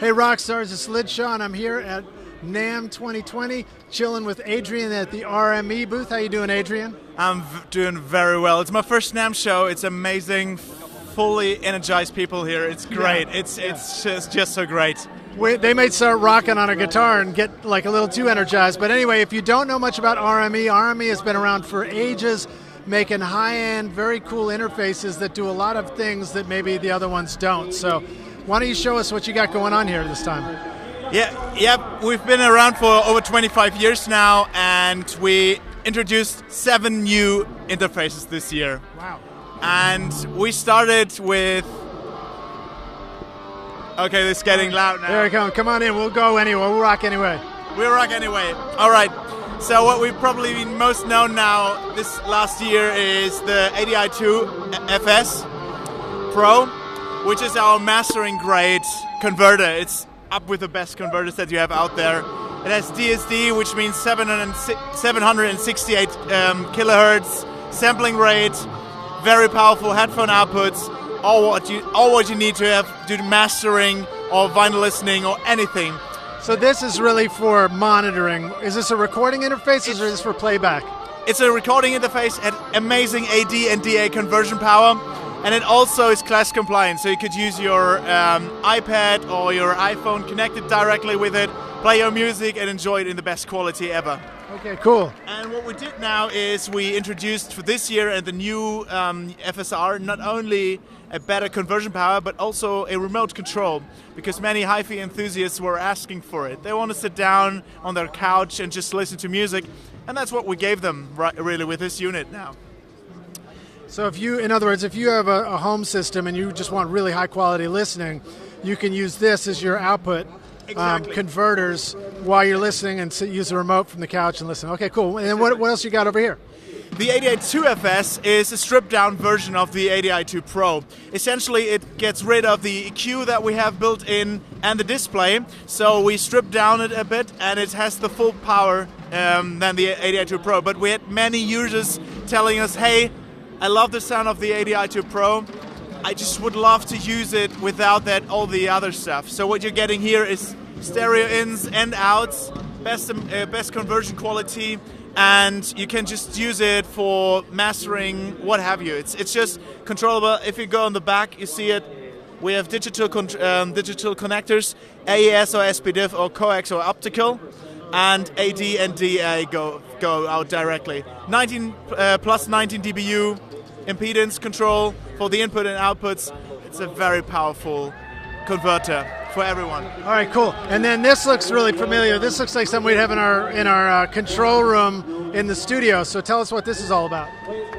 Hey Rockstars, it's Lidshaw, and I'm here at NAMM 2020, chilling with Adrian at the RME booth. How you doing, Adrian? I'm doing very well. It's my first NAMM show. It's amazing, fully energized people here. It's great. Yeah. It's just so great. They may start rocking on a guitar and get like a little too energized. But anyway, if you don't know much about RME, RME has been around for ages, making high-end, very cool interfaces that do a lot of things that maybe the other ones don't. So why don't you show us what you got going on here this time? Yeah, we've been around for over 25 years now, and we introduced 7 new interfaces this year. Wow. And we started with... Okay, it's getting loud now. There we go. Come on in. We'll go anyway. We'll rock anyway. We'll rock anyway. All right. So what we've probably been most known now this last year is the ADI2 FS Pro, which is our mastering grade converter. It's up with the best converters that you have out there. It has DSD, which means 768 kilohertz sampling rate, very powerful headphone outputs, all what you need to have do mastering or vinyl listening or anything. So this is really for monitoring. Is this a recording interface or is this for playback? It's a recording interface at amazing AD and DA conversion power. And it also is class compliant, so you could use your iPad or your iPhone connected directly with it, play your music and enjoy it in the best quality ever. Okay, cool. And what we did now is we introduced for this year and the new FSR not only a better conversion power but also a remote control, because many hi-fi enthusiasts were asking for it. They want to sit down on their couch and just listen to music, and that's what we gave them really with this unit now. So in other words, if you have a home system and you just want really high quality listening, you can use this as your output converters while you're listening and use the remote from the couch and listen. Okay, cool. And then what else you got over here? The ADI2 FS is a stripped down version of the ADI2 Pro. Essentially, it gets rid of the EQ that we have built in and the display. So we stripped down it a bit and it has the full power than the ADI2 Pro. But we had many users telling us, hey, I love the sound of the ADI2 Pro. I just would love to use it without all the other stuff. So what you're getting here is stereo ins and outs, best conversion quality, and you can just use it for mastering, what have you. It's just controllable. If you go on the back, you see it. We have digital connectors, AES or SPDIF or coax or optical, and AD and DA go out directly. 19 dBu impedance control for the input and outputs. It's a very powerful converter for everyone. All right, cool. And then this looks really familiar. This looks like something we'd have in our control room in the studio. So tell us what this is all about.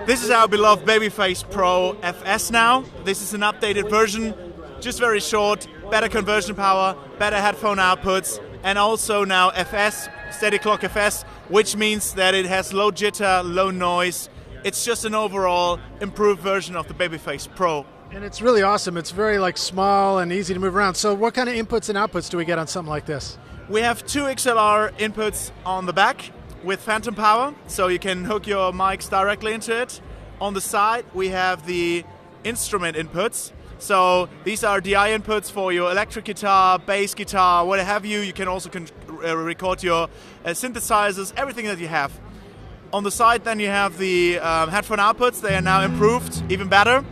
This is our beloved Babyface Pro FS now. This is an updated version, just very short, better conversion power, better headphone outputs, and also now FS, steady clock FS, which means that it has low jitter, low noise. It's just an overall improved version of the Babyface Pro. And it's really awesome. It's very small and easy to move around. So what kind of inputs and outputs do we get on something like this? We have 2 XLR inputs on the back with phantom power, so you can hook your mics directly into it. On the side, we have the instrument inputs. So these are DI inputs for your electric guitar, bass guitar, what have you. You can also record your synthesizers, everything that you have. On the side, then you have the headphone outputs. They are now improved, even better.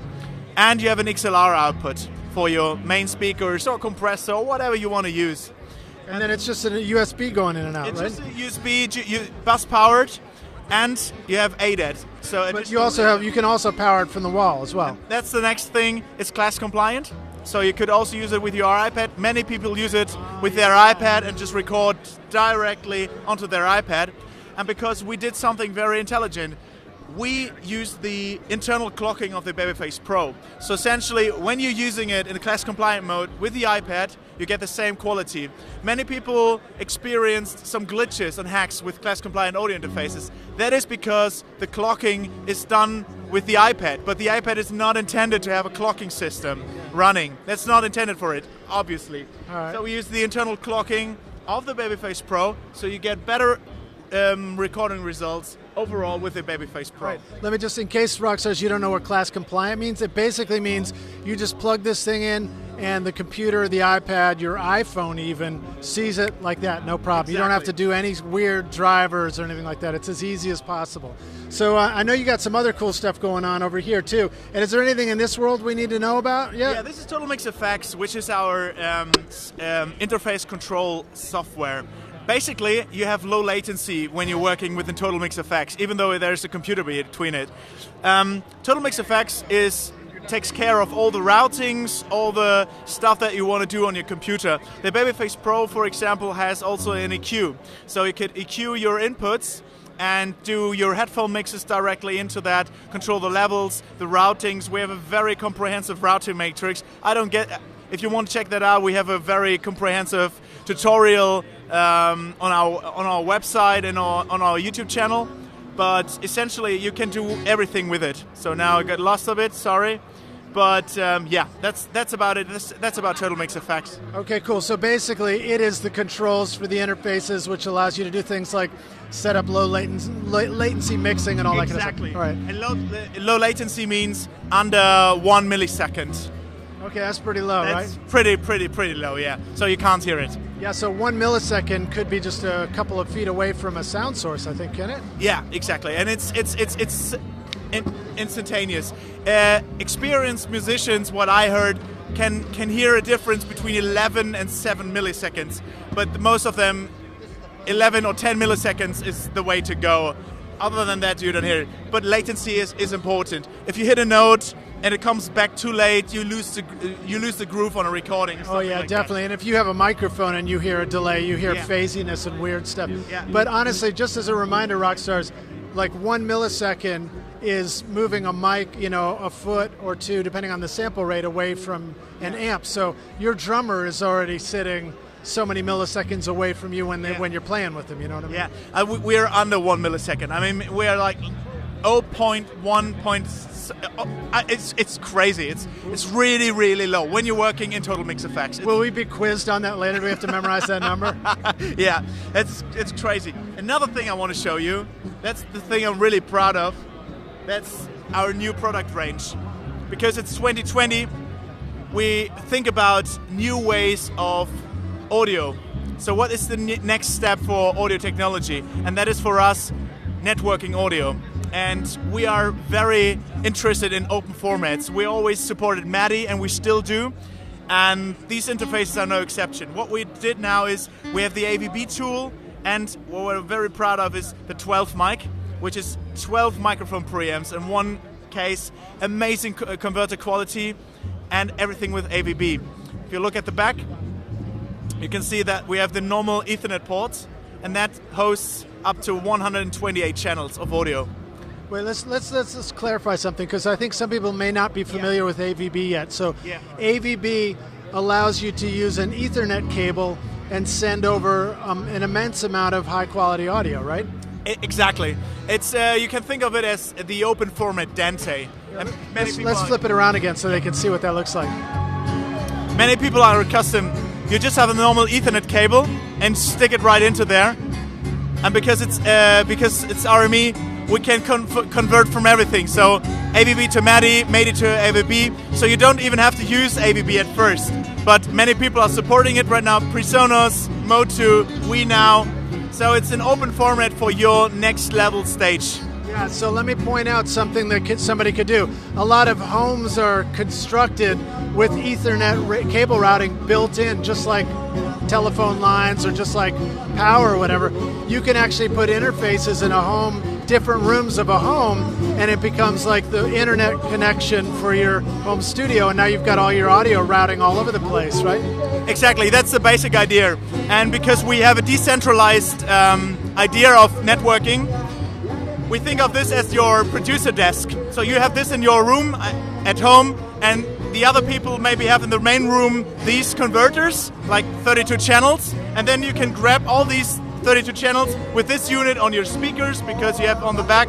And you have an XLR output for your main speakers or compressor or whatever you want to use. And then it's just a USB going in and out, it's right? It's just a USB, bus powered, and you have ADAT. So but you can also power it from the wall as well. That's the next thing. It's class compliant. So you could also use it with your iPad. Many people use it with their iPad and just record directly onto their iPad. And because we did something very intelligent, we used the internal clocking of the Babyface Pro. So essentially, when you're using it in the class compliant mode with the iPad, you get the same quality. Many people experienced some glitches and hacks with class compliant audio interfaces. That is because the clocking is done with the iPad, but the iPad is not intended to have a clocking system running. That's not intended for it, obviously. All right. So we use the internal clocking of the Babyface Pro, so you get better recording results overall with the Babyface Pro. Right. Let me just, in case Rockstars, you don't know what class compliant means, it basically means you just plug this thing in and the computer, the iPad, your iPhone even, sees it like that, no problem. Exactly. You don't have to do any weird drivers or anything like that. It's as easy as possible. So I know you got some other cool stuff going on over here too. And is there anything in this world we need to know about? Yeah, this is Total Mix FX, which is our interface control software. Basically, you have low latency when you're working with the Total Mix FX, even though there's a computer between it. Total Mix FX takes care of all the routings, all the stuff that you want to do on your computer. The Babyface Pro, for example, has also an EQ. So you could EQ your inputs and do your headphone mixes directly into that, control the levels, the routings. We have a very comprehensive routing matrix. If you want to check that out, we have a very comprehensive tutorial on our website and on our YouTube channel. But essentially, you can do everything with it. So now I got lost a bit, sorry. But yeah, that's about it. That's about Total Mix FX. Okay, cool. So basically, it is the controls for the interfaces, which allows you to do things like set up low latency mixing and all that kind of stuff. Exactly. All right. And low latency means under 1 millisecond. Okay, that's pretty low, That's right? pretty low, yeah. So you can't hear it. Yeah, so 1 millisecond could be just a couple of feet away from a sound source, I think, can it? Yeah, exactly. And it's instantaneous. Experienced musicians, what I heard, can hear a difference between 11 and 7 milliseconds. But most of them, 11 or 10 milliseconds is the way to go. Other than that, you don't hear it. But latency is important. If you hit a note and it comes back too late, you lose the groove on a recording. Oh yeah, like definitely. That. And if you have a microphone and you hear a delay, you hear Yeah. phasiness and weird stuff. Yeah. But honestly, just as a reminder, rock stars, like 1 millisecond is moving a mic, a foot or two, depending on the sample rate, away from an amp. So your drummer is already sitting so many milliseconds away from you when you're playing with them. You know what I mean? Yeah, we're under 1 millisecond. I mean, we're like 0.1 it's crazy. It's really, really low when you're working in Total Mix FX. Will we be quizzed on that later? Do we have to memorize that number? Yeah, it's crazy. Another thing I want to show you, that's the thing I'm really proud of, that's our new product range. Because it's 2020, we think about new ways of audio. So what is the next step for audio technology? And that is for us, networking audio. And we are very interested in open formats. We always supported MADI, and we still do. And these interfaces are no exception. What we did now is we have the AVB tool, and what we're very proud of is the 12 mic, which is 12 microphone preamps in one case, amazing converter quality, and everything with AVB. If you look at the back, you can see that we have the normal Ethernet ports, and that hosts up to 128 channels of audio. Wait, let's clarify something, because I think some people may not be familiar with AVB yet. So AVB allows you to use an Ethernet cable and send over an immense amount of high quality audio, right? Exactly. It's you can think of it as the open format Dante. And Let's flip it around again so they can see what that looks like. Many people are accustomed. You just have a normal Ethernet cable and stick it right into there. And because it's RME, we can convert from everything. So AVB to MADI, MADI to AVB. So you don't even have to use AVB at first. But many people are supporting it right now. PreSonus, Mode 2, We Now. So it's an open format for your next level stage. Yeah, so let me point out something that somebody could do. A lot of homes are constructed with Ethernet cable routing built in, just like telephone lines or just like power or whatever. You can actually put interfaces in a home, different rooms of a home, and it becomes like the internet connection for your home studio, and now you've got all your audio routing all over the place, right? Exactly, that's the basic idea. And because we have a decentralized idea of networking, we think of this as your producer desk. So you have this in your room at home, and the other people maybe have in the main room these converters, like 32 channels, and then you can grab all these 32 channels with this unit on your speakers, because you have on the back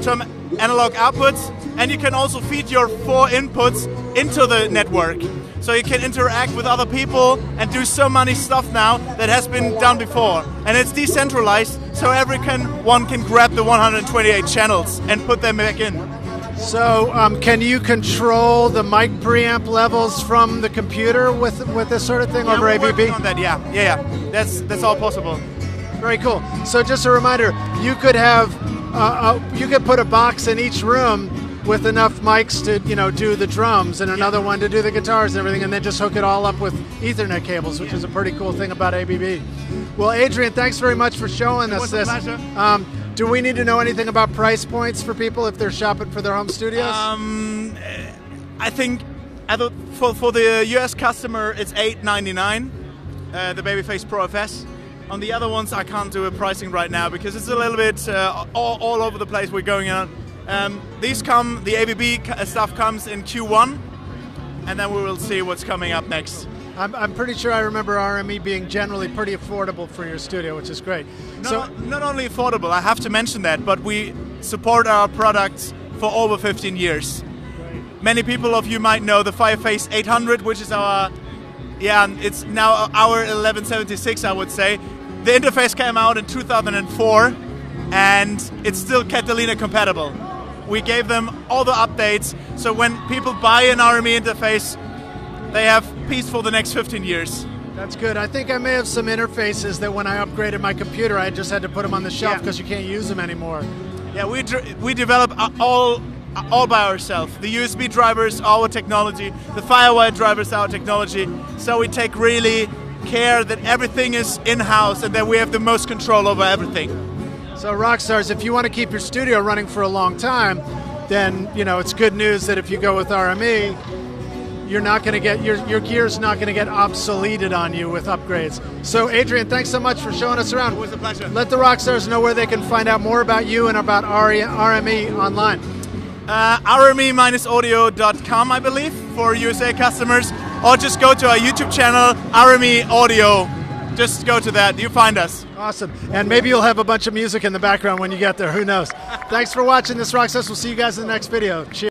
some analog outputs, and you can also feed your 4 inputs into the network. So you can interact with other people and do so many stuff now that has been done before. And it's decentralized, so everyone can grab the 128 channels and put them back in. So can you control the mic preamp levels from the computer with this sort of thing over we're ABB? working on that, yeah. That's all possible. Very cool. So just a reminder, you could have you could put a box in each room with enough mics to do the drums and another one to do the guitars and everything, and then just hook it all up with Ethernet cables, which is a pretty cool thing about ABB. Well, Adrian, thanks very much for showing us this. It was a pleasure. Do we need to know anything about price points for people if they're shopping for their home studios? I think for the US customer, it's $899, the Babyface Pro FS. On the other ones, I can't do a pricing right now because it's a little bit all over the place we're going on. The ABB stuff comes in Q1, and then we will see what's coming up next. I'm pretty sure I remember RME being generally pretty affordable for your studio, which is great. Not only affordable, I have to mention that, but we support our products for over 15 years. Great. Many people of you might know the Fireface 800, which is it's now our 1176, I would say. The interface came out in 2004, and it's still Catalina compatible. We gave them all the updates, so when people buy an RME interface, they have peace for the next 15 years. That's good. I think I may have some interfaces that when I upgraded my computer, I just had to put them on the shelf because you can't use them anymore. Yeah, we develop all by ourselves. The USB drivers, our technology. The Firewire drivers, our technology. So we take really care that everything is in-house and that we have the most control over everything. So Rockstars, if you want to keep your studio running for a long time, then it's good news that if you go with RME, you're not going to get your gear's not going to get obsoleted on you with upgrades. So Adrian, thanks so much for showing us around. It was a pleasure. Let the Rockstars know where they can find out more about you and about RME online. RME-audio.com, I believe, for USA customers, or just go to our YouTube channel, RME Audio. Just go to that, you find us. Awesome, and maybe you'll have a bunch of music in the background when you get there, who knows. Thanks for watching this Rockstars, we'll see you guys in the next video. Cheers.